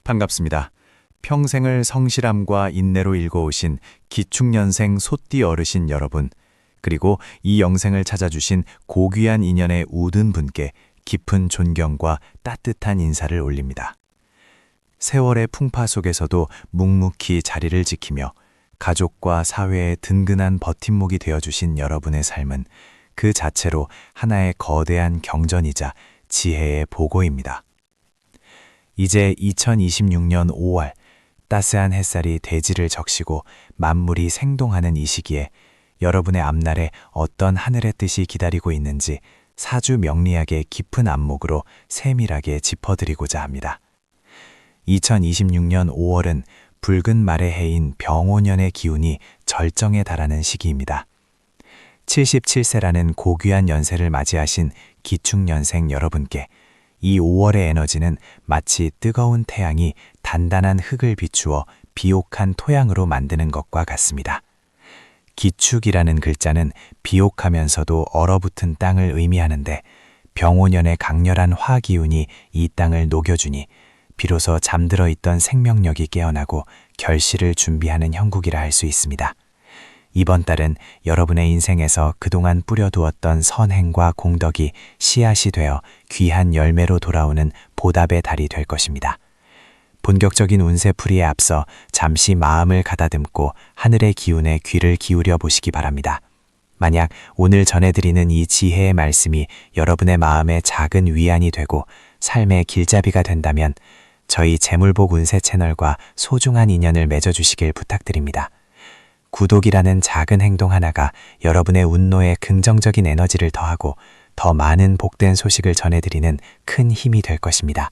반갑습니다. 평생을 성실함과 인내로 읽어오신 기축년생 소띠 어르신 여러분, 그리고 이 영생을 찾아주신 고귀한 인연의 모든 분께 깊은 존경과 따뜻한 인사를 올립니다. 세월의 풍파 속에서도 묵묵히 자리를 지키며 가족과 사회의 든든한 버팀목이 되어주신 여러분의 삶은 그 자체로 하나의 거대한 경전이자 지혜의 보고입니다. 이제 2026년 5월, 따스한 햇살이 대지를 적시고 만물이 생동하는 이 시기에 여러분의 앞날에 어떤 하늘의 뜻이 기다리고 있는지 사주 명리학의 깊은 안목으로 세밀하게 짚어드리고자 합니다. 2026년 5월은 붉은 말의 해인 병오년의 기운이 절정에 달하는 시기입니다. 77세라는 고귀한 연세를 맞이하신 기축년생 여러분께 이 5월의 에너지는 마치 뜨거운 태양이 단단한 흙을 비추어 비옥한 토양으로 만드는 것과 같습니다. 기축이라는 글자는 비옥하면서도 얼어붙은 땅을 의미하는데 병오년의 강렬한 화기운이 이 땅을 녹여주니 비로소 잠들어 있던 생명력이 깨어나고 결실을 준비하는 형국이라 할 수 있습니다. 이번 달은 여러분의 인생에서 그동안 뿌려두었던 선행과 공덕이 씨앗이 되어 귀한 열매로 돌아오는 보답의 달이 될 것입니다. 본격적인 운세풀이에 앞서 잠시 마음을 가다듬고 하늘의 기운에 귀를 기울여 보시기 바랍니다. 만약 오늘 전해드리는 이 지혜의 말씀이 여러분의 마음에 작은 위안이 되고 삶의 길잡이가 된다면 저희 재물복 운세 채널과 소중한 인연을 맺어주시길 부탁드립니다. 구독이라는 작은 행동 하나가 여러분의 운노에 긍정적인 에너지를 더하고 더 많은 복된 소식을 전해드리는 큰 힘이 될 것입니다.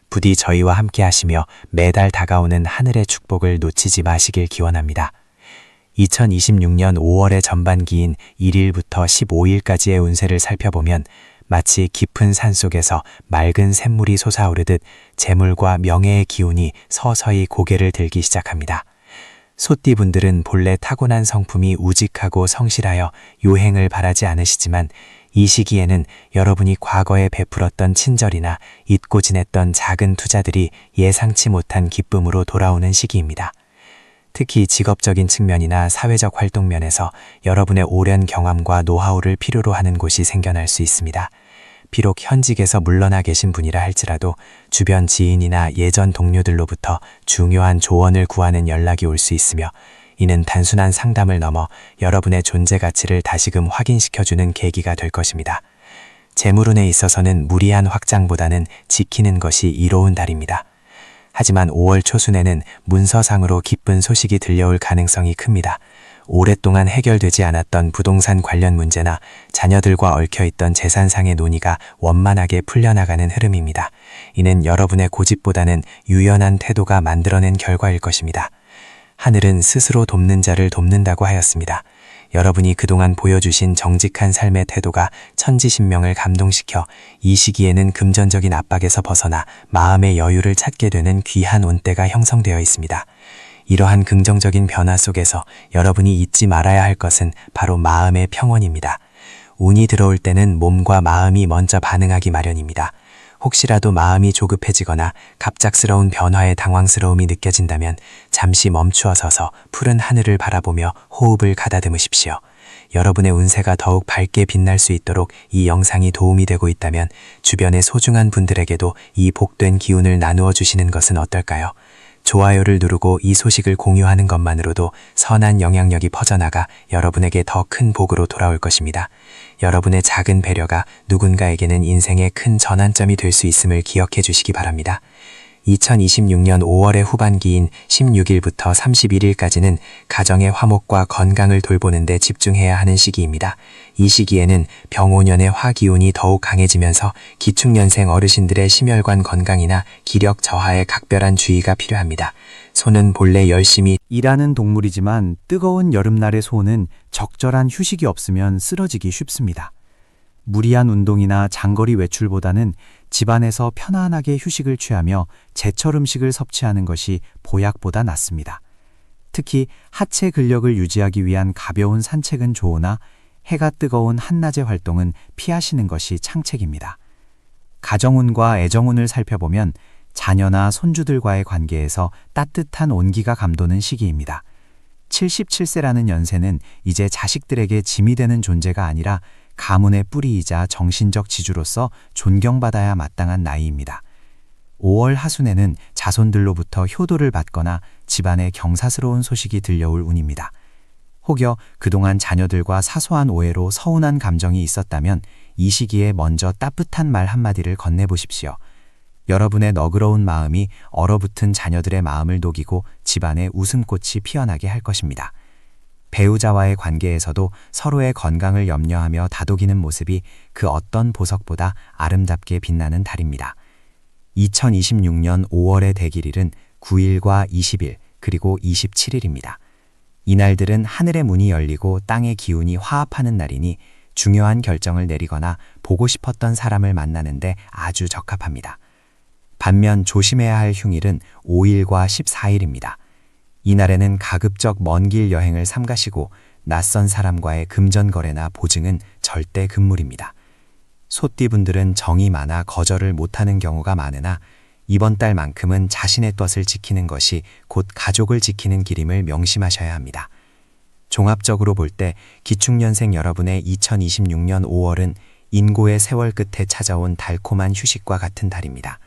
부디 저희와 함께 하시며 매달 다가오는 하늘의 축복을 놓치지 마시길 기원합니다. 2026년 5월의 전반기인 1일부터 15일까지의 운세를 살펴보면 마치 깊은 산속에서 맑은 샘물이 솟아오르듯 재물과 명예의 기운이 서서히 고개를 들기 시작합니다. 소띠분들은 본래 타고난 성품이 우직하고 성실하여 요행을 바라지 않으시지만 이 시기에는 여러분이 과거에 베풀었던 친절이나 잊고 지냈던 작은 투자들이 예상치 못한 기쁨으로 돌아오는 시기입니다. 특히 직업적인 측면이나 사회적 활동 면에서 여러분의 오랜 경험과 노하우를 필요로 하는 곳이 생겨날 수 있습니다. 비록 현직에서 물러나 계신 분이라 할지라도 주변 지인이나 예전 동료들로부터 중요한 조언을 구하는 연락이 올 수 있으며 이는 단순한 상담을 넘어 여러분의 존재 가치를 다시금 확인시켜주는 계기가 될 것입니다. 재물운에 있어서는 무리한 확장보다는 지키는 것이 이로운 달입니다. 하지만 5월 초순에는 문서상으로 기쁜 소식이 들려올 가능성이 큽니다. 오랫동안 해결되지 않았던 부동산 관련 문제나 자녀들과 얽혀있던 재산상의 논의가 원만하게 풀려나가는 흐름입니다. 이는 여러분의 고집보다는 유연한 태도가 만들어낸 결과일 것입니다. 하늘은 스스로 돕는 자를 돕는다고 하였습니다. 여러분이 그동안 보여주신 정직한 삶의 태도가 천지신명을 감동시켜 이 시기에는 금전적인 압박에서 벗어나 마음의 여유를 찾게 되는 귀한 온대가 형성되어 있습니다. 이러한 긍정적인 변화 속에서 여러분이 잊지 말아야 할 것은 바로 마음의 평온입니다. 운이 들어올 때는 몸과 마음이 먼저 반응하기 마련입니다. 혹시라도 마음이 조급해지거나 갑작스러운 변화에 당황스러움이 느껴진다면 잠시 멈추어 서서 푸른 하늘을 바라보며 호흡을 가다듬으십시오. 여러분의 운세가 더욱 밝게 빛날 수 있도록 이 영상이 도움이 되고 있다면 주변의 소중한 분들에게도 이 복된 기운을 나누어 주시는 것은 어떨까요? 좋아요를 누르고 이 소식을 공유하는 것만으로도 선한 영향력이 퍼져나가 여러분에게 더 큰 복으로 돌아올 것입니다. 여러분의 작은 배려가 누군가에게는 인생의 큰 전환점이 될 수 있음을 기억해 주시기 바랍니다. 2026년 5월의 후반기인 16일부터 31일까지는 가정의 화목과 건강을 돌보는 데 집중해야 하는 시기입니다. 이 시기에는 병오년의 화기운이 더욱 강해지면서 기축년생 어르신들의 심혈관 건강이나 기력 저하에 각별한 주의가 필요합니다. 소는 본래 열심히 일하는 동물이지만 뜨거운 여름날의 소는 적절한 휴식이 없으면 쓰러지기 쉽습니다. 무리한 운동이나 장거리 외출보다는 집안에서 편안하게 휴식을 취하며 제철 음식을 섭취하는 것이 보약보다 낫습니다. 특히 하체 근력을 유지하기 위한 가벼운 산책은 좋으나 해가 뜨거운 한낮의 활동은 피하시는 것이 창책입니다. 가정운과 애정운을 살펴보면 자녀나 손주들과의 관계에서 따뜻한 온기가 감도는 시기입니다. 77세라는 연세는 이제 자식들에게 짐이 되는 존재가 아니라 가문의 뿌리이자 정신적 지주로서 존경받아야 마땅한 나이입니다. 5월 하순에는 자손들로부터 효도를 받거나 집안에 경사스러운 소식이 들려올 운입니다. 혹여 그동안 자녀들과 사소한 오해로 서운한 감정이 있었다면 이 시기에 먼저 따뜻한 말 한마디를 건네보십시오. 여러분의 너그러운 마음이 얼어붙은 자녀들의 마음을 녹이고 집안에 웃음꽃이 피어나게 할 것입니다. 배우자와의 관계에서도 서로의 건강을 염려하며 다독이는 모습이 그 어떤 보석보다 아름답게 빛나는 달입니다. 2026년 5월의 대길일은 9일과 20일 그리고 27일입니다. 이날들은 하늘의 문이 열리고 땅의 기운이 화합하는 날이니 중요한 결정을 내리거나 보고 싶었던 사람을 만나는데 아주 적합합니다. 반면 조심해야 할 흉일은 5일과 14일입니다. 이날에는 가급적 먼 길 여행을 삼가시고 낯선 사람과의 금전거래나 보증은 절대 금물입니다. 소띠분들은 정이 많아 거절을 못하는 경우가 많으나 이번 달만큼은 자신의 덫을 지키는 것이 곧 가족을 지키는 길임을 명심하셔야 합니다. 종합적으로 볼 때 기축년생 여러분의 2026년 5월은 인고의 세월 끝에 찾아온 달콤한 휴식과 같은 달입니다.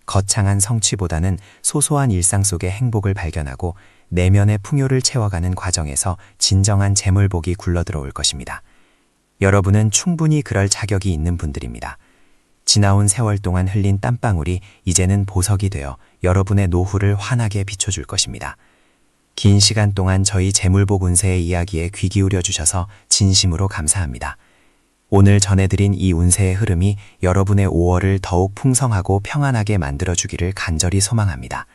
거창한 성취보다는 소소한 일상 속의 행복을 발견하고 내면의 풍요를 채워가는 과정에서 진정한 재물복이 굴러들어올 것입니다. 여러분은 충분히 그럴 자격이 있는 분들입니다. 지나온 세월 동안 흘린 땀방울이 이제는 보석이 되어 여러분의 노후를 환하게 비춰줄 것입니다. 긴 시간 동안 저희 재물복 운세의 이야기에 귀 기울여 주셔서 진심으로 감사합니다. 오늘 전해드린 이 운세의 흐름이 여러분의 5월을 더욱 풍성하고 평안하게 만들어주기를 간절히 소망합니다.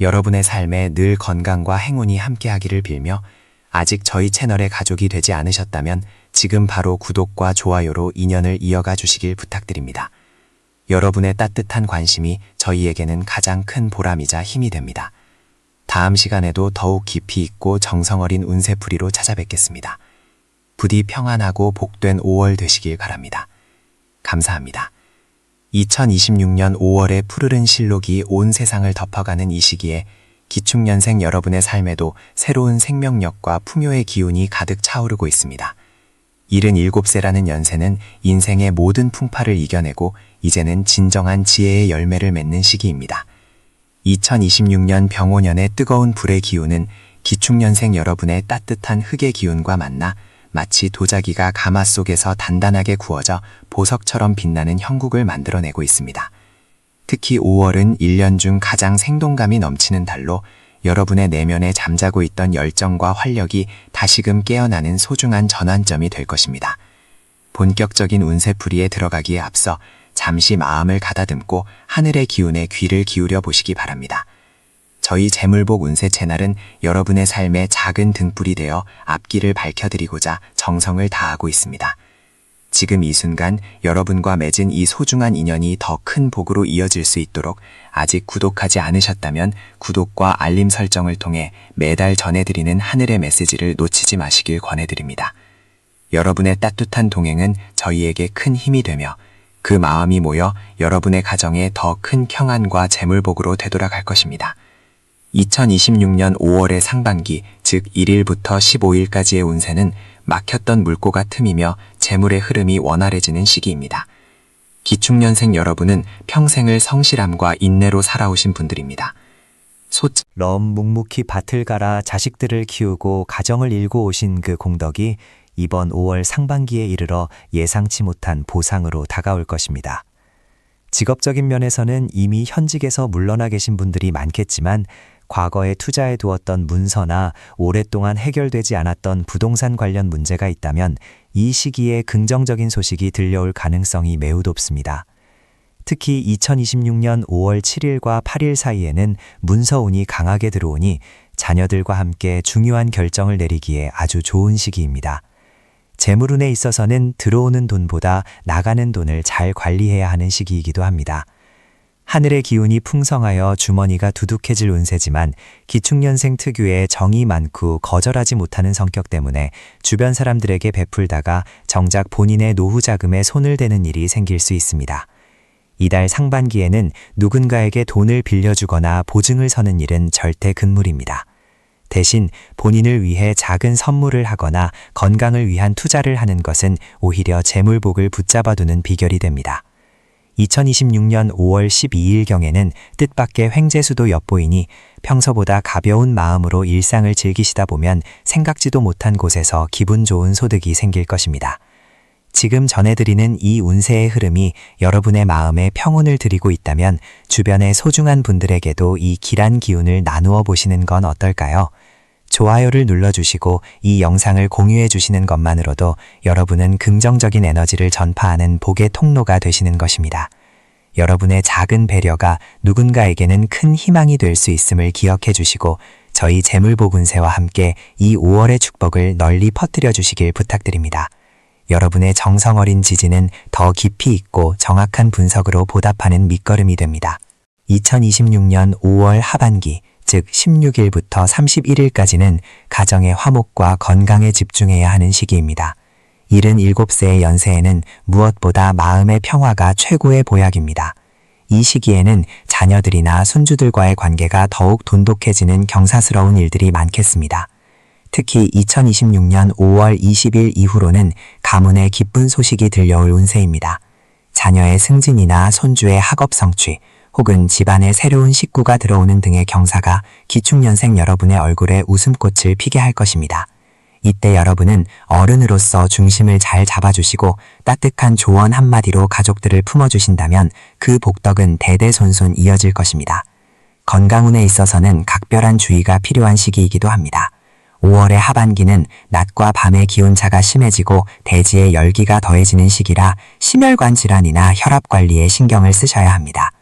여러분의 삶에 늘 건강과 행운이 함께하기를 빌며 아직 저희 채널의 가족이 되지 않으셨다면 지금 바로 구독과 좋아요로 인연을 이어가 주시길 부탁드립니다. 여러분의 따뜻한 관심이 저희에게는 가장 큰 보람이자 힘이 됩니다. 다음 시간에도 더욱 깊이 있고 정성 어린 운세풀이로 찾아뵙겠습니다. 부디 평안하고 복된 5월 되시길 바랍니다. 감사합니다. 2026년 5월의 푸르른 실록이 온 세상을 덮어가는 이 시기에 기축년생 여러분의 삶에도 새로운 생명력과 풍요의 기운이 가득 차오르고 있습니다. 77세라는 연세는 인생의 모든 풍파를 이겨내고 이제는 진정한 지혜의 열매를 맺는 시기입니다. 2026년 병오년의 뜨거운 불의 기운은 기축년생 여러분의 따뜻한 흙의 기운과 만나 마치 도자기가 가마 속에서 단단하게 구워져 보석처럼 빛나는 형국을 만들어내고 있습니다. 특히 5월은 1년 중 가장 생동감이 넘치는 달로 여러분의 내면에 잠자고 있던 열정과 활력이 다시금 깨어나는 소중한 전환점이 될 것입니다. 본격적인 운세풀이에 들어가기에 앞서 잠시 마음을 가다듬고 하늘의 기운에 귀를 기울여 보시기 바랍니다. 저희 재물복 운세 채널은 여러분의 삶에 작은 등불이 되어 앞길을 밝혀드리고자 정성을 다하고 있습니다. 지금 이 순간 여러분과 맺은 이 소중한 인연이 더 큰 복으로 이어질 수 있도록 아직 구독하지 않으셨다면 구독과 알림 설정을 통해 매달 전해드리는 하늘의 메시지를 놓치지 마시길 권해드립니다. 여러분의 따뜻한 동행은 저희에게 큰 힘이 되며 그 마음이 모여 여러분의 가정에 더 큰 평안과 재물복으로 되돌아갈 것입니다. 2026년 5월의 상반기, 즉 1일부터 15일까지의 운세는 막혔던 물꼬가 틈이며 재물의 흐름이 원활해지는 시기입니다. 기축년생 여러분은 평생을 성실함과 인내로 살아오신 분들입니다. 럼 묵묵히 밭을 갈아 자식들을 키우고 가정을 일고 오신 그 공덕이 이번 5월 상반기에 이르러 예상치 못한 보상으로 다가올 것입니다. 직업적인 면에서는 이미 현직에서 물러나 계신 분들이 많겠지만 과거에 투자해 두었던 문서나 오랫동안 해결되지 않았던 부동산 관련 문제가 있다면 이 시기에 긍정적인 소식이 들려올 가능성이 매우 높습니다. 특히 2026년 5월 7일과 8일 사이에는 문서운이 강하게 들어오니 자녀들과 함께 중요한 결정을 내리기에 아주 좋은 시기입니다. 재물운에 있어서는 들어오는 돈보다 나가는 돈을 잘 관리해야 하는 시기이기도 합니다. 하늘의 기운이 풍성하여 주머니가 두둑해질 운세지만 기축년생 특유의 정이 많고 거절하지 못하는 성격 때문에 주변 사람들에게 베풀다가 정작 본인의 노후 자금에 손을 대는 일이 생길 수 있습니다. 이달 상반기에는 누군가에게 돈을 빌려주거나 보증을 서는 일은 절대 금물입니다. 대신 본인을 위해 작은 선물을 하거나 건강을 위한 투자를 하는 것은 오히려 재물복을 붙잡아두는 비결이 됩니다. 2026년 5월 12일경에는 뜻밖의 횡재수도 엿보이니 평소보다 가벼운 마음으로 일상을 즐기시다 보면 생각지도 못한 곳에서 기분 좋은 소득이 생길 것입니다. 지금 전해드리는 이 운세의 흐름이 여러분의 마음에 평온을 드리고 있다면 주변의 소중한 분들에게도 이 길한 기운을 나누어 보시는 건 어떨까요? 좋아요를 눌러주시고 이 영상을 공유해 주시는 것만으로도 여러분은 긍정적인 에너지를 전파하는 복의 통로가 되시는 것입니다. 여러분의 작은 배려가 누군가에게는 큰 희망이 될 수 있음을 기억해 주시고 저희 재물복 운세와 함께 이 5월의 축복을 널리 퍼뜨려 주시길 부탁드립니다. 여러분의 정성 어린 지지는 더 깊이 있고 정확한 분석으로 보답하는 밑거름이 됩니다. 2026년 5월 하반기, 즉 16일부터 31일까지는 가정의 화목과 건강에 집중해야 하는 시기입니다. 77세의 연세에는 무엇보다 마음의 평화가 최고의 보약입니다. 이 시기에는 자녀들이나 손주들과의 관계가 더욱 돈독해지는 경사스러운 일들이 많겠습니다. 특히 2026년 5월 20일 이후로는 가문에 기쁜 소식이 들려올 운세입니다. 자녀의 승진이나 손주의 학업 성취, 혹은 집안에 새로운 식구가 들어오는 등의 경사가 기축년생 여러분의 얼굴에 웃음꽃을 피게 할 것입니다. 이때 여러분은 어른으로서 중심을 잘 잡아주시고 따뜻한 조언 한마디로 가족들을 품어주신다면 그 복덕은 대대손손 이어질 것입니다. 건강운에 있어서는 각별한 주의가 필요한 시기이기도 합니다. 5월의 하반기는 낮과 밤의 기온차가 심해지고 대지의 열기가 더해지는 시기라 심혈관 질환이나 혈압 관리에 신경을 쓰셔야 합니다.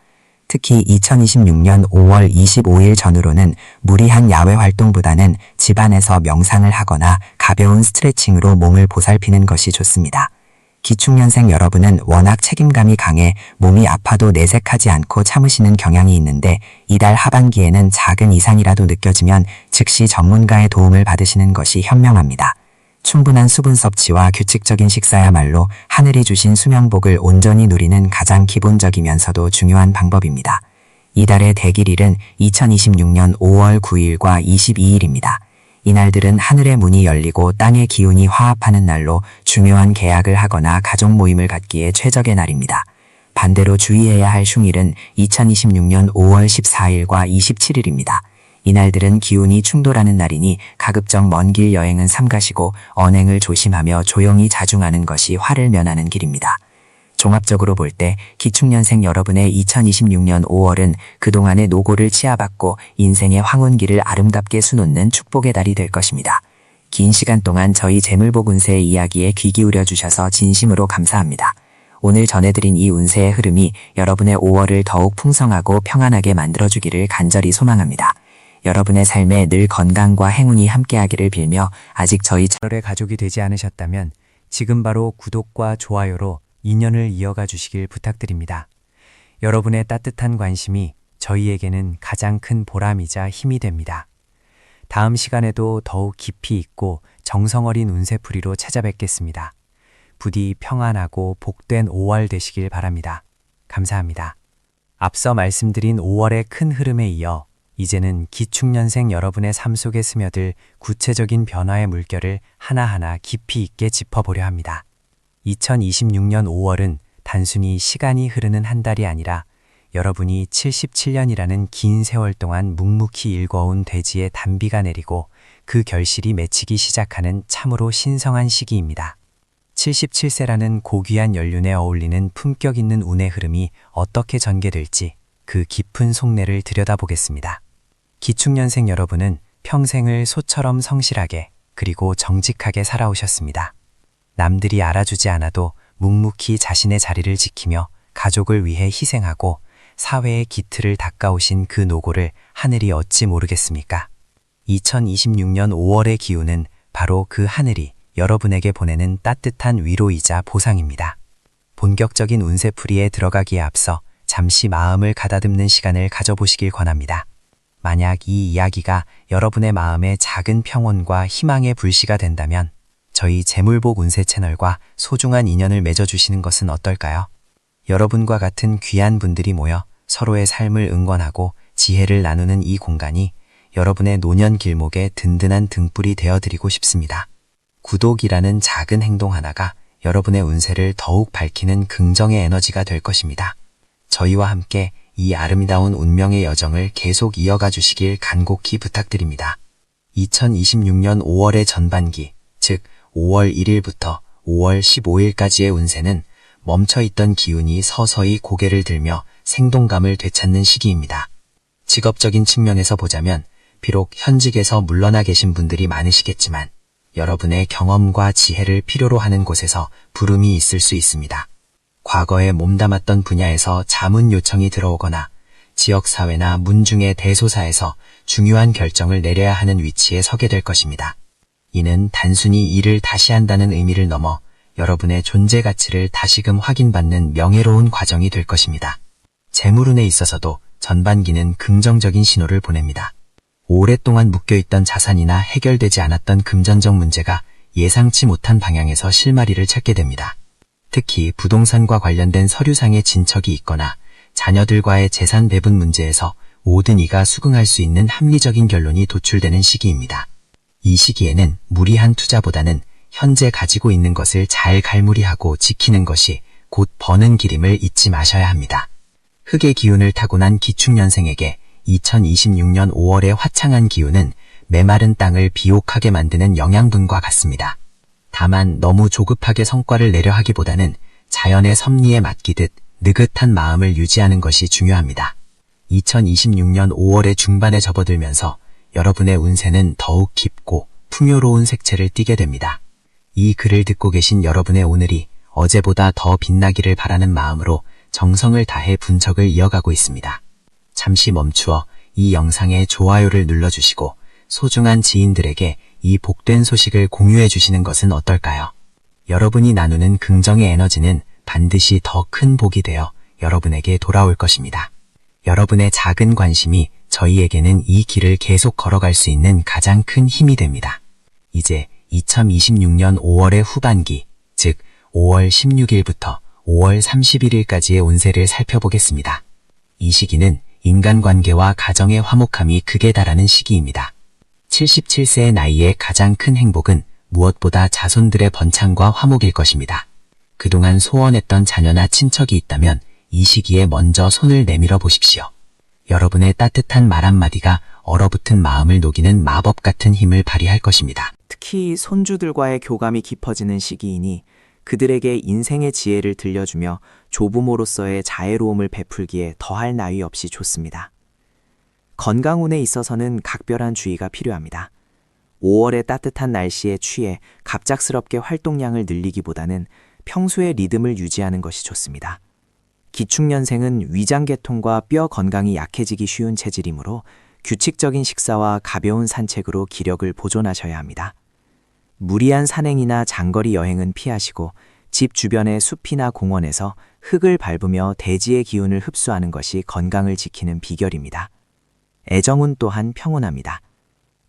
특히 2026년 5월 25일 전후로는 무리한 야외 활동보다는 집안에서 명상을 하거나 가벼운 스트레칭으로 몸을 보살피는 것이 좋습니다. 기축년생 여러분은 워낙 책임감이 강해 몸이 아파도 내색하지 않고 참으시는 경향이 있는데 이달 하반기에는 작은 이상이라도 느껴지면 즉시 전문가의 도움을 받으시는 것이 현명합니다. 충분한 수분 섭취와 규칙적인 식사야말로 하늘이 주신 수명복을 온전히 누리는 가장 기본적이면서도 중요한 방법입니다. 이달의 대길일은 2026년 5월 9일과 22일입니다. 이날들은 하늘의 문이 열리고 땅의 기운이 화합하는 날로 중요한 계약을 하거나 가족 모임을 갖기에 최적의 날입니다. 반대로 주의해야 할 흉일은 2026년 5월 14일과 27일입니다. 이날들은 기운이 충돌하는 날이니 가급적 먼 길 여행은 삼가시고 언행을 조심하며 조용히 자중하는 것이 화를 면하는 길입니다. 종합적으로 볼 때 기축년생 여러분의 2026년 5월은 그동안의 노고를 치하받고 인생의 황혼기를 아름답게 수놓는 축복의 달이 될 것입니다. 긴 시간 동안 저희 재물복 운세의 이야기에 귀 기울여 주셔서 진심으로 감사합니다. 오늘 전해드린 이 운세의 흐름이 여러분의 5월을 더욱 풍성하고 평안하게 만들어주기를 간절히 소망합니다. 여러분의 삶에 늘 건강과 행운이 함께하기를 빌며 아직 저희 채널의 가족이 되지 않으셨다면 지금 바로 구독과 좋아요로 인연을 이어가 주시길 부탁드립니다. 여러분의 따뜻한 관심이 저희에게는 가장 큰 보람이자 힘이 됩니다. 다음 시간에도 더욱 깊이 있고 정성 어린 운세풀이로 찾아뵙겠습니다. 부디 평안하고 복된 5월 되시길 바랍니다. 감사합니다. 앞서 말씀드린 5월의 큰 흐름에 이어 이제는 기축년생 여러분의 삶 속에 스며들 구체적인 변화의 물결을 하나하나 깊이 있게 짚어보려 합니다. 2026년 5월은 단순히 시간이 흐르는 한 달이 아니라 여러분이 77년이라는 긴 세월 동안 묵묵히 일궈온 대지에 단비가 내리고 그 결실이 맺히기 시작하는 참으로 신성한 시기입니다. 77세라는 고귀한 연륜에 어울리는 품격 있는 운의 흐름이 어떻게 전개될지 그 깊은 속내를 들여다보겠습니다. 기축년생 여러분은 평생을 소처럼 성실하게 그리고 정직하게 살아오셨습니다. 남들이 알아주지 않아도 묵묵히 자신의 자리를 지키며 가족을 위해 희생하고 사회의 기틀을 닦아오신 그 노고를 하늘이 어찌 모르겠습니까? 2026년 5월의 기운은 바로 그 하늘이 여러분에게 보내는 따뜻한 위로이자 보상입니다. 본격적인 운세풀이에 들어가기에 앞서 잠시 마음을 가다듬는 시간을 가져보시길 권합니다. 만약 이 이야기가 여러분의 마음에 작은 평온과 희망의 불씨가 된다면 저희 재물복 운세 채널과 소중한 인연을 맺어주시는 것은 어떨까요? 여러분과 같은 귀한 분들이 모여 서로의 삶을 응원하고 지혜를 나누는 이 공간이 여러분의 노년 길목에 든든한 등불이 되어드리고 싶습니다. 구독이라는 작은 행동 하나가 여러분의 운세를 더욱 밝히는 긍정의 에너지가 될 것입니다. 저희와 함께 이 아름다운 운명의 여정을 계속 이어가 주시길 간곡히 부탁드립니다. 2026년 5월의 전반기, 즉 5월 1일부터 5월 15일까지의 운세는 멈춰있던 기운이 서서히 고개를 들며 생동감을 되찾는 시기입니다. 직업적인 측면에서 보자면 비록 현직에서 물러나 계신 분들이 많으시겠지만 여러분의 경험과 지혜를 필요로 하는 곳에서 부름이 있을 수 있습니다. 과거에 몸담았던 분야에서 자문 요청이 들어오거나 지역사회나 문중의 대소사에서 중요한 결정을 내려야 하는 위치에 서게 될 것입니다. 이는 단순히 일을 다시 한다는 의미를 넘어 여러분의 존재 가치를 다시금 확인받는 명예로운 과정이 될 것입니다. 재물운에 있어서도 전반기는 긍정적인 신호를 보냅니다. 오랫동안 묶여있던 자산이나 해결되지 않았던 금전적 문제가 예상치 못한 방향에서 실마리를 찾게 됩니다. 특히 부동산과 관련된 서류상의 진척이 있거나 자녀들과의 재산 배분 문제에서 모든 이가 수긍할 수 있는 합리적인 결론이 도출되는 시기입니다. 이 시기에는 무리한 투자보다는 현재 가지고 있는 것을 잘 갈무리하고 지키는 것이 곧 버는 길임을 잊지 마셔야 합니다. 흑의 기운을 타고난 기축년생에게 2026년 5월의 화창한 기운은 메마른 땅을 비옥하게 만드는 영양분과 같습니다. 다만 너무 조급하게 성과를 내려 하기보다는 자연의 섭리에 맡기듯 느긋한 마음을 유지하는 것이 중요합니다. 2026년 5월의 중반에 접어들면서 여러분의 운세는 더욱 깊고 풍요로운 색채를 띠게 됩니다. 이 글을 듣고 계신 여러분의 오늘이 어제보다 더 빛나기를 바라는 마음으로 정성을 다해 분석을 이어가고 있습니다. 잠시 멈추어 이 영상에 좋아요를 눌러주시고 소중한 지인들에게 이 복된 소식을 공유해 주시는 것은 어떨까요? 여러분이 나누는 긍정의 에너지는 반드시 더 큰 복이 되어 여러분에게 돌아올 것입니다. 여러분의 작은 관심이 저희에게는 이 길을 계속 걸어갈 수 있는 가장 큰 힘이 됩니다. 이제 2026년 5월의 후반기, 즉 5월 16일부터 5월 31일까지의 운세를 살펴보겠습니다. 이 시기는 인간관계와 가정의 화목함이 극에 달하는 시기입니다. 77세의 나이에 가장 큰 행복은 무엇보다 자손들의 번창과 화목일 것입니다. 그동안 소원했던 자녀나 친척이 있다면 이 시기에 먼저 손을 내밀어 보십시오. 여러분의 따뜻한 말 한마디가 얼어붙은 마음을 녹이는 마법 같은 힘을 발휘할 것입니다. 특히 손주들과의 교감이 깊어지는 시기이니 그들에게 인생의 지혜를 들려주며 조부모로서의 자애로움을 베풀기에 더할 나위 없이 좋습니다. 건강운에 있어서는 각별한 주의가 필요합니다. 5월의 따뜻한 날씨에 취해 갑작스럽게 활동량을 늘리기보다는 평소의 리듬을 유지하는 것이 좋습니다. 기축년생은 위장계통과 뼈 건강이 약해지기 쉬운 체질이므로 규칙적인 식사와 가벼운 산책으로 기력을 보존하셔야 합니다. 무리한 산행이나 장거리 여행은 피하시고 집 주변의 숲이나 공원에서 흙을 밟으며 대지의 기운을 흡수하는 것이 건강을 지키는 비결입니다. 애정운 또한 평온합니다.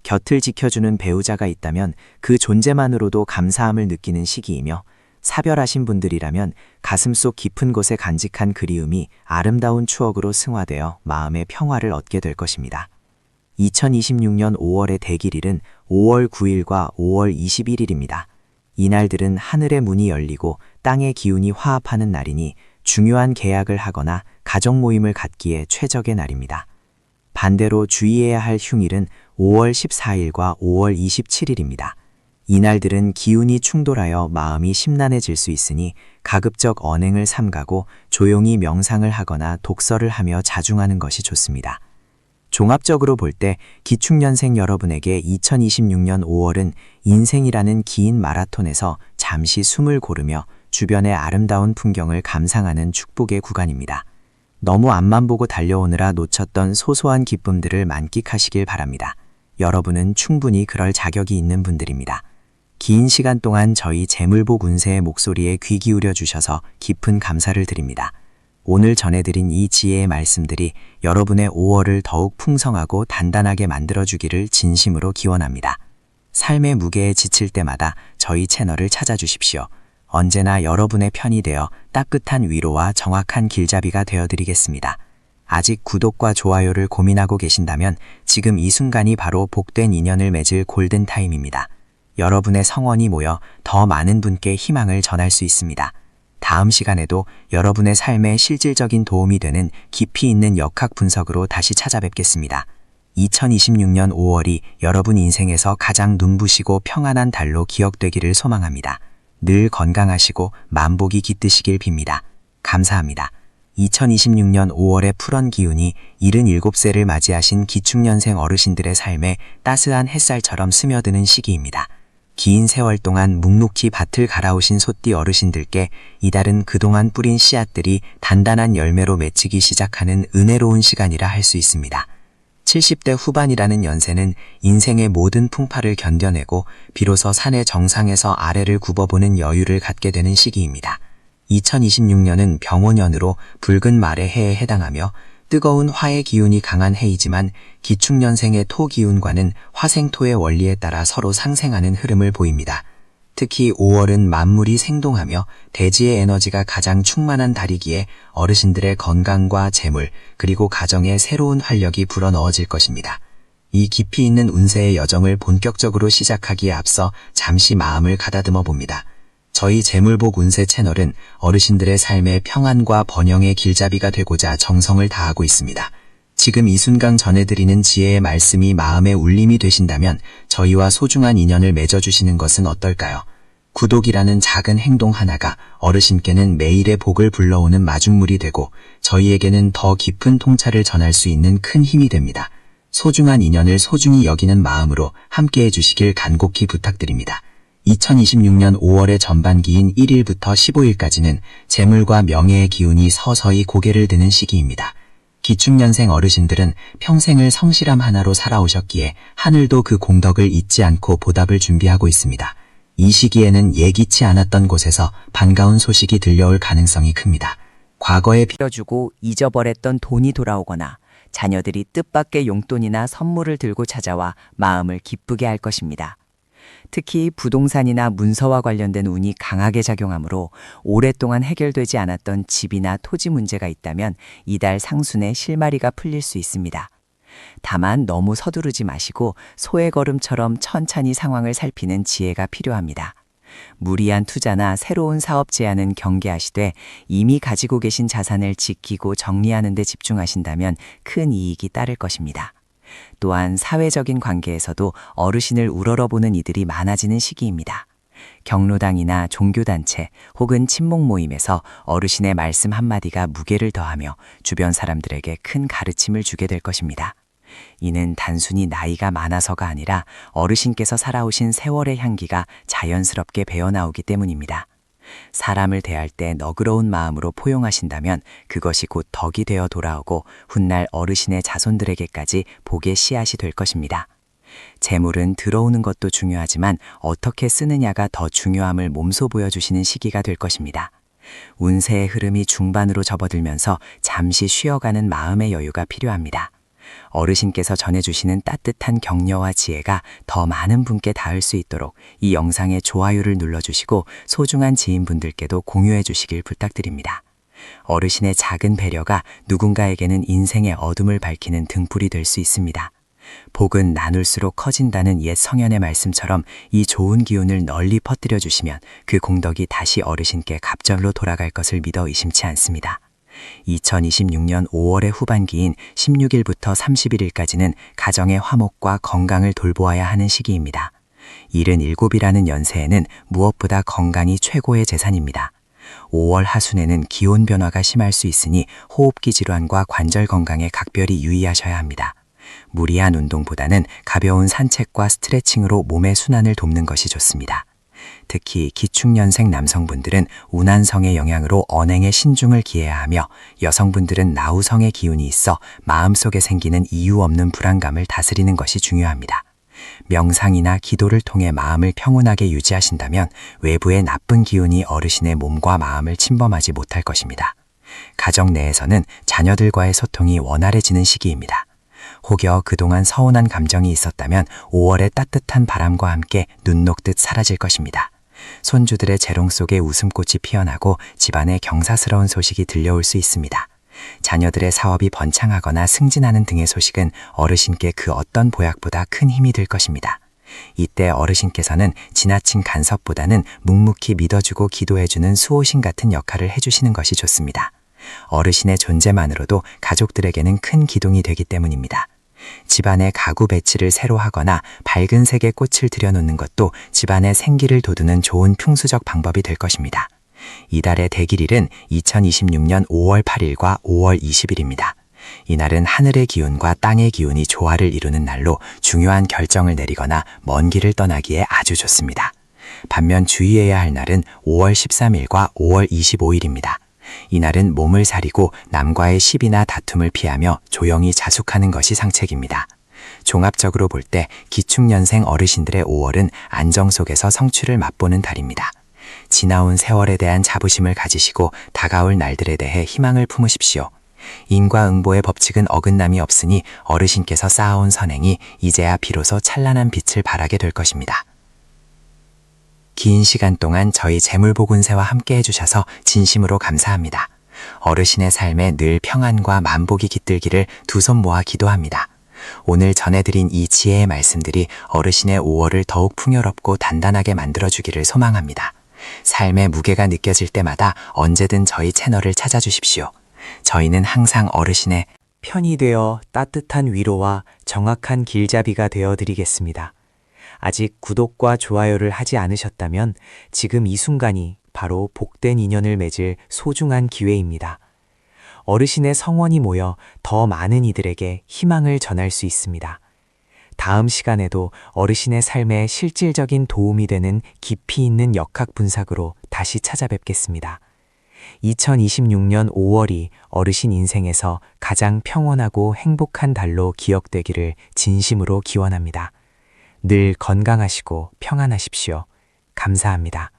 곁을 지켜주는 배우자가 있다면 그 존재만으로도 감사함을 느끼는 시기이며 사별하신 분들이라면 가슴속 깊은 곳에 간직한 그리움이 아름다운 추억으로 승화되어 마음의 평화를 얻게 될 것입니다. 2026년 5월의 대길일은 5월 9일과 5월 21일입니다. 이날들은 하늘의 문이 열리고 땅의 기운이 화합하는 날이니 중요한 계약을 하거나 가족 모임을 갖기에 최적의 날입니다. 반대로 주의해야 할 흉일은 5월 14일과 5월 27일입니다. 이날들은 기운이 충돌하여 마음이 심란해질 수 있으니 가급적 언행을 삼가고 조용히 명상을 하거나 독서를 하며 자중하는 것이 좋습니다. 종합적으로 볼 때 기축년생 여러분에게 2026년 5월은 인생이라는 긴 마라톤에서 잠시 숨을 고르며 주변의 아름다운 풍경을 감상하는 축복의 구간입니다. 너무 앞만 보고 달려오느라 놓쳤던 소소한 기쁨들을 만끽하시길 바랍니다. 여러분은 충분히 그럴 자격이 있는 분들입니다. 긴 시간 동안 저희 재물복 운세의 목소리에 귀 기울여 주셔서 깊은 감사를 드립니다. 오늘 전해드린 이 지혜의 말씀들이 여러분의 5월을 더욱 풍성하고 단단하게 만들어주기를 진심으로 기원합니다. 삶의 무게에 지칠 때마다 저희 채널을 찾아주십시오. 언제나 여러분의 편이 되어 따뜻한 위로와 정확한 길잡이가 되어드리겠습니다. 아직 구독과 좋아요를 고민하고 계신다면 지금 이 순간이 바로 복된 인연을 맺을 골든타임입니다. 여러분의 성원이 모여 더 많은 분께 희망을 전할 수 있습니다. 다음 시간에도 여러분의 삶에 실질적인 도움이 되는 깊이 있는 역학 분석으로 다시 찾아뵙겠습니다. 2026년 5월이 여러분 인생에서 가장 눈부시고 평안한 달로 기억되기를 소망합니다. 늘 건강하시고 만복이 깃드시길 빕니다. 감사합니다. 2026년 5월의 푸른 기운이 77세를 맞이하신 기축년생 어르신들의 삶에 따스한 햇살처럼 스며드는 시기입니다. 긴 세월 동안 묵묵히 밭을 갈아오신 소띠 어르신들께 이달은 그동안 뿌린 씨앗들이 단단한 열매로 맺히기 시작하는 은혜로운 시간이라 할 수 있습니다. 70대 후반이라는 연세는 인생의 모든 풍파를 견뎌내고 비로소 산의 정상에서 아래를 굽어보는 여유를 갖게 되는 시기입니다. 2026년은 병오년으로 붉은 말의 해에 해당하며 뜨거운 화의 기운이 강한 해이지만 기축년생의 토 기운과는 화생토의 원리에 따라 서로 상생하는 흐름을 보입니다. 특히 5월은 만물이 생동하며 대지의 에너지가 가장 충만한 달이기에 어르신들의 건강과 재물 그리고 가정에 새로운 활력이 불어넣어질 것입니다. 이 깊이 있는 운세의 여정을 본격적으로 시작하기에 앞서 잠시 마음을 가다듬어 봅니다. 저희 재물복 운세 채널은 어르신들의 삶의 평안과 번영의 길잡이가 되고자 정성을 다하고 있습니다. 지금 이 순간 전해드리는 지혜의 말씀이 마음의 울림이 되신다면 저희와 소중한 인연을 맺어주시는 것은 어떨까요? 구독이라는 작은 행동 하나가 어르신께는 매일의 복을 불러오는 마중물이 되고 저희에게는 더 깊은 통찰을 전할 수 있는 큰 힘이 됩니다. 소중한 인연을 소중히 여기는 마음으로 함께해 주시길 간곡히 부탁드립니다. 2026년 5월의 전반기인 1일부터 15일까지는 재물과 명예의 기운이 서서히 고개를 드는 시기입니다. 기축년생 어르신들은 평생을 성실함 하나로 살아오셨기에 하늘도 그 공덕을 잊지 않고 보답을 준비하고 있습니다. 이 시기에는 예기치 않았던 곳에서 반가운 소식이 들려올 가능성이 큽니다. 과거에 빌어주고 잊어버렸던 돈이 돌아오거나 자녀들이 뜻밖의 용돈이나 선물을 들고 찾아와 마음을 기쁘게 할 것입니다. 특히 부동산이나 문서와 관련된 운이 강하게 작용하므로 오랫동안 해결되지 않았던 집이나 토지 문제가 있다면 이달 상순에 실마리가 풀릴 수 있습니다. 다만 너무 서두르지 마시고 소의 걸음처럼 천천히 상황을 살피는 지혜가 필요합니다. 무리한 투자나 새로운 사업 제안은 경계하시되 이미 가지고 계신 자산을 지키고 정리하는 데 집중하신다면 큰 이익이 따를 것입니다. 또한 사회적인 관계에서도 어르신을 우러러보는 이들이 많아지는 시기입니다. 경로당이나 종교단체 혹은 친목 모임에서 어르신의 말씀 한마디가 무게를 더하며 주변 사람들에게 큰 가르침을 주게 될 것입니다. 이는 단순히 나이가 많아서가 아니라 어르신께서 살아오신 세월의 향기가 자연스럽게 배어나오기 때문입니다. 사람을 대할 때 너그러운 마음으로 포용하신다면 그것이 곧 덕이 되어 돌아오고 훗날 어르신의 자손들에게까지 복의 씨앗이 될 것입니다. 재물은 들어오는 것도 중요하지만 어떻게 쓰느냐가 더 중요함을 몸소 보여주시는 시기가 될 것입니다. 운세의 흐름이 중반으로 접어들면서 잠시 쉬어가는 마음의 여유가 필요합니다. 어르신께서 전해주시는 따뜻한 격려와 지혜가 더 많은 분께 닿을 수 있도록 이 영상에 좋아요를 눌러주시고 소중한 지인분들께도 공유해 주시길 부탁드립니다. 어르신의 작은 배려가 누군가에게는 인생의 어둠을 밝히는 등불이 될 수 있습니다. 복은 나눌수록 커진다는 옛 성현의 말씀처럼 이 좋은 기운을 널리 퍼뜨려 주시면 그 공덕이 다시 어르신께 갑절로 돌아갈 것을 믿어 의심치 않습니다. 2026년 5월의 후반기인 16일부터 31일까지는 가정의 화목과 건강을 돌보아야 하는 시기입니다. 77이라는 연세에는 무엇보다 건강이 최고의 재산입니다. 5월 하순에는 기온 변화가 심할 수 있으니 호흡기 질환과 관절 건강에 각별히 유의하셔야 합니다. 무리한 운동보다는 가벼운 산책과 스트레칭으로 몸의 순환을 돕는 것이 좋습니다. 특히 기축년생 남성분들은 운한성의 영향으로 언행에 신중을 기해야 하며 여성분들은 나우성의 기운이 있어 마음속에 생기는 이유 없는 불안감을 다스리는 것이 중요합니다. 명상이나 기도를 통해 마음을 평온하게 유지하신다면 외부의 나쁜 기운이 어르신의 몸과 마음을 침범하지 못할 것입니다. 가정 내에서는 자녀들과의 소통이 원활해지는 시기입니다. 혹여 그동안 서운한 감정이 있었다면 5월의 따뜻한 바람과 함께 눈 녹듯 사라질 것입니다. 손주들의 재롱 속에 웃음꽃이 피어나고 집안에 경사스러운 소식이 들려올 수 있습니다. 자녀들의 사업이 번창하거나 승진하는 등의 소식은 어르신께 그 어떤 보약보다 큰 힘이 될 것입니다. 이때 어르신께서는 지나친 간섭보다는 묵묵히 믿어주고 기도해주는 수호신 같은 역할을 해주시는 것이 좋습니다. 어르신의 존재만으로도 가족들에게는 큰 기둥이 되기 때문입니다. 집안의 가구 배치를 새로 하거나 밝은 색의 꽃을 들여놓는 것도 집안의 생기를 돋우는 좋은 풍수적 방법이 될 것입니다. 이달의 대길일은 2026년 5월 8일과 5월 20일입니다. 이날은 하늘의 기운과 땅의 기운이 조화를 이루는 날로 중요한 결정을 내리거나 먼 길을 떠나기에 아주 좋습니다. 반면 주의해야 할 날은 5월 13일과 5월 25일입니다. 이날은 몸을 사리고 남과의 시비나 다툼을 피하며 조용히 자숙하는 것이 상책입니다. 종합적으로 볼 때 기축년생 어르신들의 5월은 안정 속에서 성취를 맛보는 달입니다. 지나온 세월에 대한 자부심을 가지시고 다가올 날들에 대해 희망을 품으십시오. 인과응보의 법칙은 어긋남이 없으니 어르신께서 쌓아온 선행이 이제야 비로소 찬란한 빛을 발하게 될 것입니다. 긴 시간 동안 저희 재물보군세와 함께 해주셔서 진심으로 감사합니다. 어르신의 삶에 늘 평안과 만복이 깃들기를 두 손 모아 기도합니다. 오늘 전해드린 이 지혜의 말씀들이 어르신의 5월을 더욱 풍요롭고 단단하게 만들어주기를 소망합니다. 삶의 무게가 느껴질 때마다 언제든 저희 채널을 찾아주십시오. 저희는 항상 어르신의 편이 되어 따뜻한 위로와 정확한 길잡이가 되어 드리겠습니다. 아직 구독과 좋아요를 하지 않으셨다면 지금 이 순간이 바로 복된 인연을 맺을 소중한 기회입니다. 어르신의 성원이 모여 더 많은 이들에게 희망을 전할 수 있습니다. 다음 시간에도 어르신의 삶에 실질적인 도움이 되는 깊이 있는 역학 분석으로 다시 찾아뵙겠습니다. 2026년 5월이 어르신 인생에서 가장 평온하고 행복한 달로 기억되기를 진심으로 기원합니다. 늘 건강하시고 평안하십시오. 감사합니다.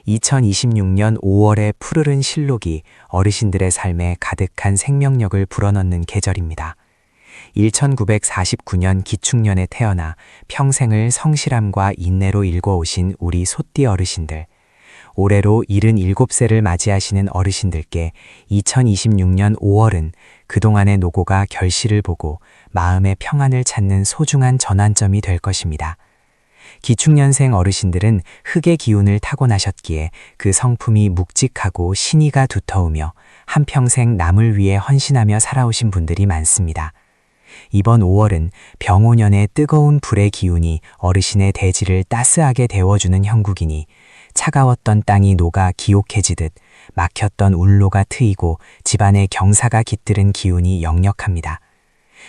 2026년 5월의 푸르른 실록이 어르신들의 삶에 가득한 생명력을 불어넣는 계절입니다. 1949년 기축년에 태어나 평생을 성실함과 인내로 일궈오신 우리 소띠 어르신들, 올해로 77세를 맞이하시는 어르신들께 2026년 5월은 그동안의 노고가 결실을 보고 마음의 평안을 찾는 소중한 전환점이 될 것입니다. 기축년생 어르신들은 흙의 기운을 타고나셨기에 그 성품이 묵직하고 신의가 두터우며 한평생 남을 위해 헌신하며 살아오신 분들이 많습니다. 이번 5월은 병오년의 뜨거운 불의 기운이 어르신의 대지를 따스하게 데워주는 형국이니 차가웠던 땅이 녹아 기옥해지듯 막혔던 울로가 트이고 집안의 경사가 깃들은 기운이 역력합니다.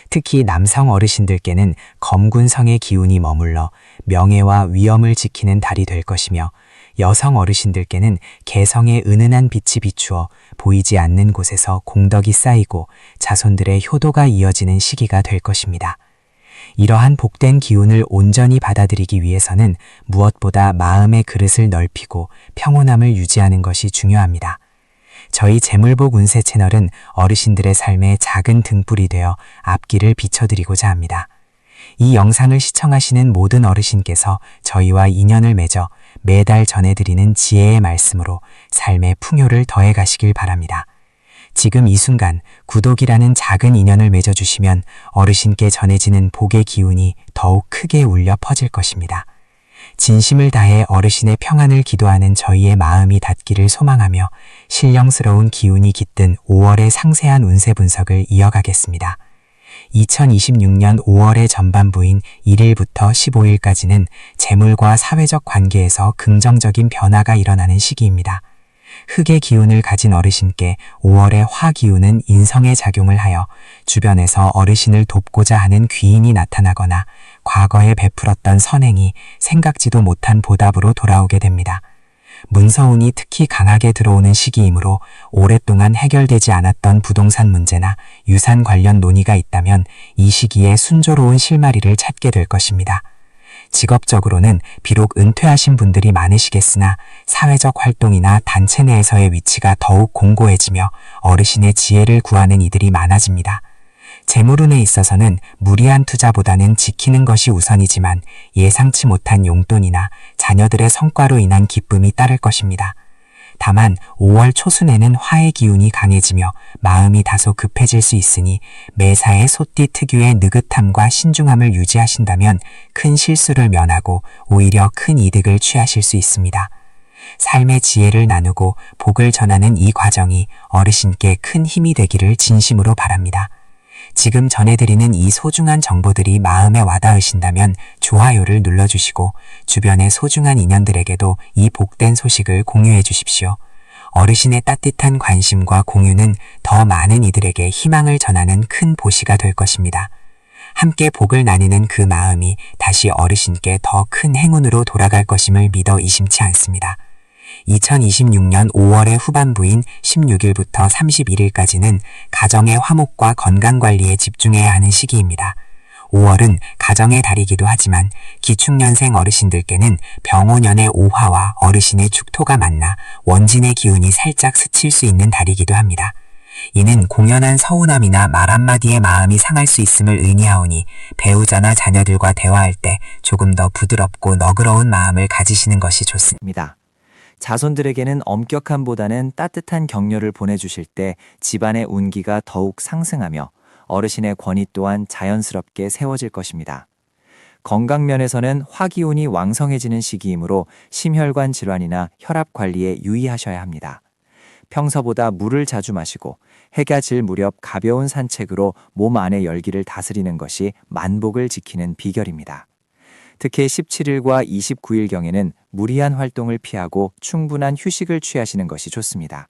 특히 남성 어르신들께는 검군성의 기운이 머물러 명예와 위엄을 지키는 달이 될 것이며 여성 어르신들께는 개성의 은은한 빛이 비추어 보이지 않는 곳에서 공덕이 쌓이고 자손들의 효도가 이어지는 시기가 될 것입니다. 이러한 복된 기운을 온전히 받아들이기 위해서는 무엇보다 마음의 그릇을 넓히고 평온함을 유지하는 것이 중요합니다. 저희 재물복 운세 채널은 어르신들의 삶에 작은 등불이 되어 앞길을 비춰드리고자 합니다. 이 영상을 시청하시는 모든 어르신께서 저희와 인연을 맺어 매달 전해드리는 지혜의 말씀으로 삶의 풍요를 더해가시길 바랍니다. 지금 이 순간 구독이라는 작은 인연을 맺어주시면 어르신께 전해지는 복의 기운이 더욱 크게 울려 퍼질 것입니다. 진심을 다해 어르신의 평안을 기도하는 저희의 마음이 닿기를 소망하며 신령스러운 기운이 깃든 5월의 상세한 운세 분석을 이어가겠습니다. 2026년 5월의 전반부인 1일부터 15일까지는 재물과 사회적 관계에서 긍정적인 변화가 일어나는 시기입니다. 흙의 기운을 가진 어르신께 5월의 화 기운은 인성의 작용을 하여 주변에서 어르신을 돕고자 하는 귀인이 나타나거나 과거에 베풀었던 선행이 생각지도 못한 보답으로 돌아오게 됩니다. 문서운이 특히 강하게 들어오는 시기이므로 오랫동안 해결되지 않았던 부동산 문제나 유산 관련 논의가 있다면 이 시기에 순조로운 실마리를 찾게 될 것입니다. 직업적으로는 비록 은퇴하신 분들이 많으시겠으나 사회적 활동이나 단체 내에서의 위치가 더욱 공고해지며 어르신의 지혜를 구하는 이들이 많아집니다. 재물운에 있어서는 무리한 투자보다는 지키는 것이 우선이지만 예상치 못한 용돈이나 자녀들의 성과로 인한 기쁨이 따를 것입니다. 다만 5월 초순에는 화의 기운이 강해지며 마음이 다소 급해질 수 있으니 매사에 소띠 특유의 느긋함과 신중함을 유지하신다면 큰 실수를 면하고 오히려 큰 이득을 취하실 수 있습니다. 삶의 지혜를 나누고 복을 전하는 이 과정이 어르신께 큰 힘이 되기를 진심으로 바랍니다. 지금 전해드리는 이 소중한 정보들이 마음에 와닿으신다면 좋아요를 눌러주시고 주변의 소중한 인연들에게도 이 복된 소식을 공유해 주십시오. 어르신의 따뜻한 관심과 공유는 더 많은 이들에게 희망을 전하는 큰 보시가 될 것입니다. 함께 복을 나누는 그 마음이 다시 어르신께 더 큰 행운으로 돌아갈 것임을 믿어 의심치 않습니다. 2026년 5월의 후반부인 16일부터 31일까지는 가정의 화목과 건강관리에 집중해야 하는 시기입니다. 5월은 가정의 달이기도 하지만 기축년생 어르신들께는 병오년의 오화와 어르신의 축토가 만나 원진의 기운이 살짝 스칠 수 있는 달이기도 합니다. 이는 공연한 서운함이나 말 한마디에 마음이 상할 수 있음을 의미하오니 배우자나 자녀들과 대화할 때 조금 더 부드럽고 너그러운 마음을 가지시는 것이 좋습니다. 자손들에게는 엄격함보다는 따뜻한 격려를 보내주실 때 집안의 운기가 더욱 상승하며 어르신의 권위 또한 자연스럽게 세워질 것입니다. 건강 면에서는 화기운이 왕성해지는 시기이므로 심혈관 질환이나 혈압 관리에 유의하셔야 합니다. 평소보다 물을 자주 마시고 해가 질 무렵 가벼운 산책으로 몸 안의 열기를 다스리는 것이 만복을 지키는 비결입니다. 특히 17일과 29일경에는 무리한 활동을 피하고 충분한 휴식을 취하시는 것이 좋습니다.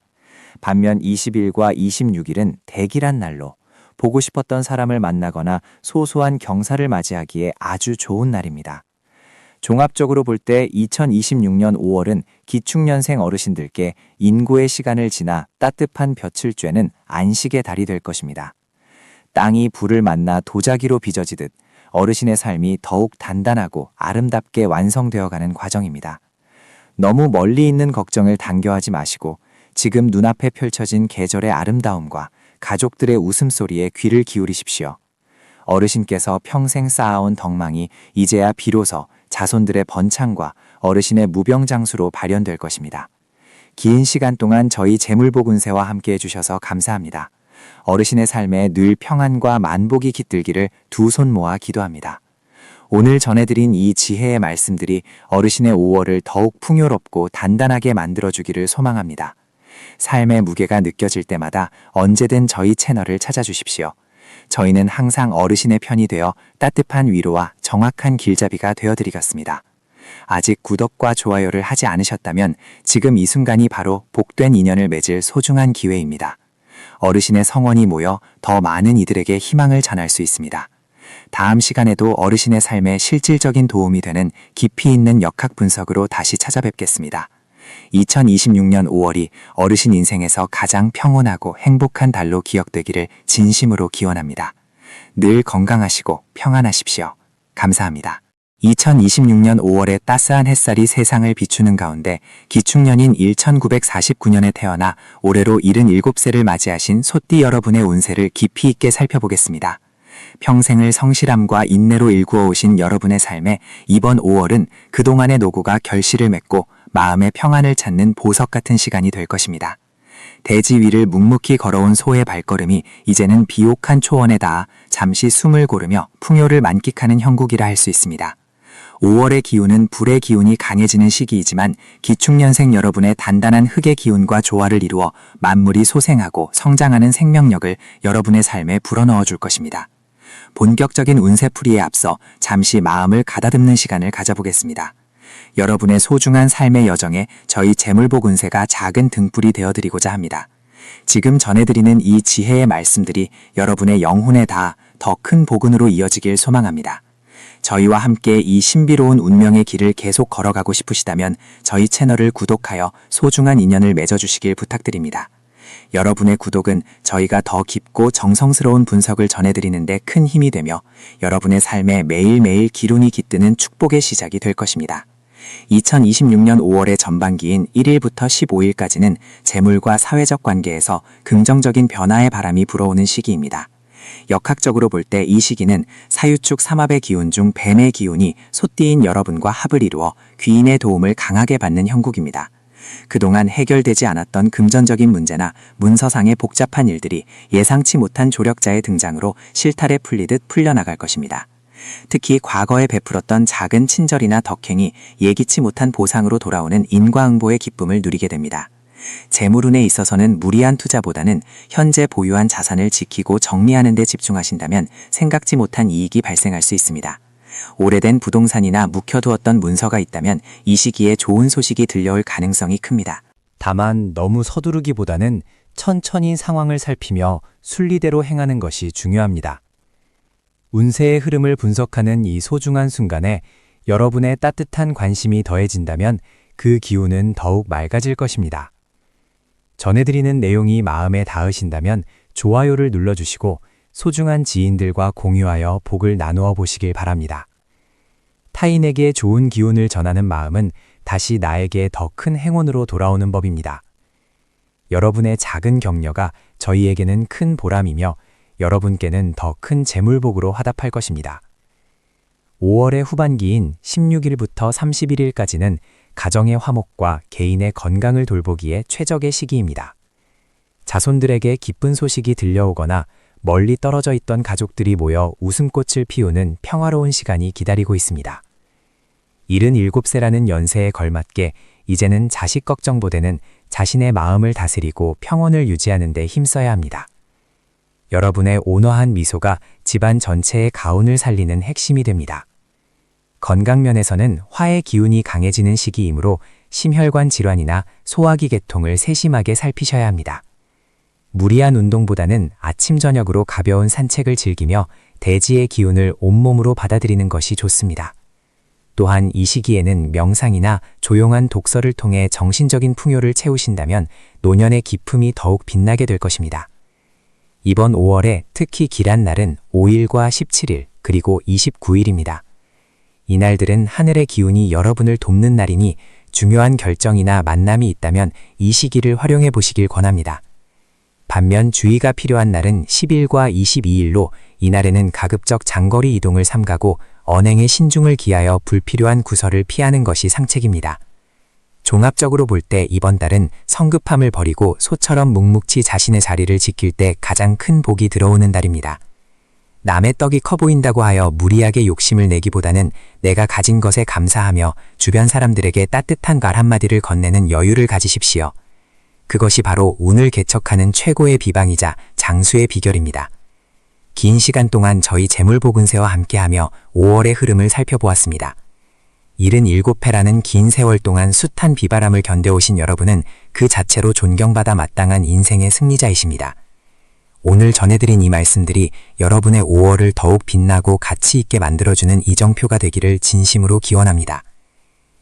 반면 20일과 26일은 대길한 날로 보고 싶었던 사람을 만나거나 소소한 경사를 맞이하기에 아주 좋은 날입니다. 종합적으로 볼 때 2026년 5월은 기축년생 어르신들께 인고의 시간을 지나 따뜻한 볕을 쬐는 안식의 달이 될 것입니다. 땅이 불을 만나 도자기로 빚어지듯 어르신의 삶이 더욱 단단하고 아름답게 완성되어가는 과정입니다. 너무 멀리 있는 걱정을 당겨하지 마시고 지금 눈앞에 펼쳐진 계절의 아름다움과 가족들의 웃음소리에 귀를 기울이십시오. 어르신께서 평생 쌓아온 덕망이 이제야 비로소 자손들의 번창과 어르신의 무병장수로 발현될 것입니다. 긴 시간 동안 저희 재물복운세와 함께 해주셔서 감사합니다. 어르신의 삶에 늘 평안과 만복이 깃들기를 두 손 모아 기도합니다. 오늘 전해드린 이 지혜의 말씀들이 어르신의 5월을 더욱 풍요롭고 단단하게 만들어주기를 소망합니다. 삶의 무게가 느껴질 때마다 언제든 저희 채널을 찾아주십시오. 저희는 항상 어르신의 편이 되어 따뜻한 위로와 정확한 길잡이가 되어드리겠습니다. 아직 구독과 좋아요를 하지 않으셨다면 지금 이 순간이 바로 복된 인연을 맺을 소중한 기회입니다. 어르신의 성원이 모여 더 많은 이들에게 희망을 전할 수 있습니다. 다음 시간에도 어르신의 삶에 실질적인 도움이 되는 깊이 있는 역학 분석으로 다시 찾아뵙겠습니다. 2026년 5월이 어르신 인생에서 가장 평온하고 행복한 달로 기억되기를 진심으로 기원합니다. 늘 건강하시고 평안하십시오. 감사합니다. 2026년 5월의 따스한 햇살이 세상을 비추는 가운데 기축년인 1949년에 태어나 올해로 77세를 맞이하신 소띠 여러분의 운세를 깊이 있게 살펴보겠습니다. 평생을 성실함과 인내로 일구어 오신 여러분의 삶에 이번 5월은 그동안의 노고가 결실을 맺고 마음의 평안을 찾는 보석 같은 시간이 될 것입니다. 대지 위를 묵묵히 걸어온 소의 발걸음이 이제는 비옥한 초원에 닿아 잠시 숨을 고르며 풍요를 만끽하는 형국이라 할 수 있습니다. 5월의 기운은 불의 기운이 강해지는 시기이지만 기축년생 여러분의 단단한 흙의 기운과 조화를 이루어 만물이 소생하고 성장하는 생명력을 여러분의 삶에 불어넣어 줄 것입니다. 본격적인 운세풀이에 앞서 잠시 마음을 가다듬는 시간을 가져보겠습니다. 여러분의 소중한 삶의 여정에 저희 재물복 운세가 작은 등불이 되어드리고자 합니다. 지금 전해드리는 이 지혜의 말씀들이 여러분의 영혼에 닿아 더 큰 복운으로 이어지길 소망합니다. 저희와 함께 이 신비로운 운명의 길을 계속 걸어가고 싶으시다면 저희 채널을 구독하여 소중한 인연을 맺어주시길 부탁드립니다. 여러분의 구독은 저희가 더 깊고 정성스러운 분석을 전해드리는데 큰 힘이 되며 여러분의 삶에 매일매일 기운이 깃드는 축복의 시작이 될 것입니다. 2026년 5월의 전반기인 1일부터 15일까지는 재물과 사회적 관계에서 긍정적인 변화의 바람이 불어오는 시기입니다. 역학적으로 볼 때 이 시기는 사유축 삼합의 기운 중 뱀의 기운이 소띠인 여러분과 합을 이루어 귀인의 도움을 강하게 받는 형국입니다. 그동안 해결되지 않았던 금전적인 문제나 문서상의 복잡한 일들이 예상치 못한 조력자의 등장으로 실타래 풀리듯 풀려나갈 것입니다. 특히 과거에 베풀었던 작은 친절이나 덕행이 예기치 못한 보상으로 돌아오는 인과응보의 기쁨을 누리게 됩니다. 재물운에 있어서는 무리한 투자보다는 현재 보유한 자산을 지키고 정리하는 데 집중하신다면 생각지 못한 이익이 발생할 수 있습니다. 오래된 부동산이나 묵혀두었던 문서가 있다면 이 시기에 좋은 소식이 들려올 가능성이 큽니다. 다만 너무 서두르기보다는 천천히 상황을 살피며 순리대로 행하는 것이 중요합니다. 운세의 흐름을 분석하는 이 소중한 순간에 여러분의 따뜻한 관심이 더해진다면 그 기운은 더욱 맑아질 것입니다. 전해드리는 내용이 마음에 닿으신다면 좋아요를 눌러주시고 소중한 지인들과 공유하여 복을 나누어 보시길 바랍니다. 타인에게 좋은 기운을 전하는 마음은 다시 나에게 더 큰 행운으로 돌아오는 법입니다. 여러분의 작은 격려가 저희에게는 큰 보람이며 여러분께는 더 큰 재물복으로 화답할 것입니다. 5월의 후반기인 16일부터 31일까지는 가정의 화목과 개인의 건강을 돌보기에 최적의 시기입니다. 자손들에게 기쁜 소식이 들려오거나 멀리 떨어져 있던 가족들이 모여 웃음꽃을 피우는 평화로운 시간이 기다리고 있습니다. 77세라는 연세에 걸맞게 이제는 자식 걱정보다는 자신의 마음을 다스리고 평온을 유지하는 데 힘써야 합니다. 여러분의 온화한 미소가 집안 전체의 가운을 살리는 핵심이 됩니다. 건강면에서는 화의 기운이 강해지는 시기이므로 심혈관 질환이나 소화기 계통을 세심하게 살피셔야 합니다. 무리한 운동보다는 아침 저녁으로 가벼운 산책을 즐기며 대지의 기운을 온몸으로 받아들이는 것이 좋습니다. 또한 이 시기에는 명상이나 조용한 독서를 통해 정신적인 풍요를 채우신다면 노년의 기품이 더욱 빛나게 될 것입니다. 이번 5월에 특히 길한 날은 5일과 17일 그리고 29일입니다. 이날들은 하늘의 기운이 여러분을 돕는 날이니 중요한 결정이나 만남이 있다면 이 시기를 활용해 보시길 권합니다. 반면 주의가 필요한 날은 10일과 22일로 이날에는 가급적 장거리 이동을 삼가고 언행에 신중을 기하여 불필요한 구설을 피하는 것이 상책입니다. 종합적으로 볼 때 이번 달은 성급함을 버리고 소처럼 묵묵히 자신의 자리를 지킬 때 가장 큰 복이 들어오는 달입니다. 남의 떡이 커 보인다고 하여 무리하게 욕심을 내기보다는 내가 가진 것에 감사하며 주변 사람들에게 따뜻한 말 한마디를 건네는 여유를 가지십시오. 그것이 바로 운을 개척하는 최고의 비방이자 장수의 비결입니다. 긴 시간 동안 저희 재물복운세와 함께하며 5월의 흐름을 살펴보았습니다. 77회라는 긴 세월 동안 숱한 비바람을 견뎌오신 여러분은 그 자체로 존경받아 마땅한 인생의 승리자이십니다. 오늘 전해드린 이 말씀들이 여러분의 5월을 더욱 빛나고 가치 있게 만들어주는 이정표가 되기를 진심으로 기원합니다.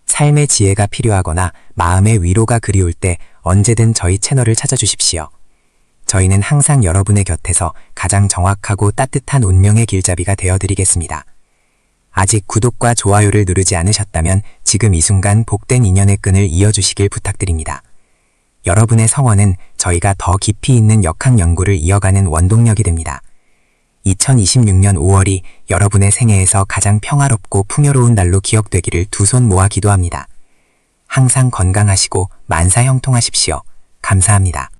삶의 지혜가 필요하거나 마음의 위로가 그리울 때 언제든 저희 채널을 찾아주십시오. 저희는 항상 여러분의 곁에서 가장 정확하고 따뜻한 운명의 길잡이가 되어드리겠습니다. 아직 구독과 좋아요를 누르지 않으셨다면 지금 이 순간 복된 인연의 끈을 이어주시길 부탁드립니다. 여러분의 성원은 저희가 더 깊이 있는 역학 연구를 이어가는 원동력이 됩니다. 2026년 5월이 여러분의 생애에서 가장 평화롭고 풍요로운 날로 기억되기를 두 손 모아 기도합니다. 항상 건강하시고 만사형통하십시오. 감사합니다.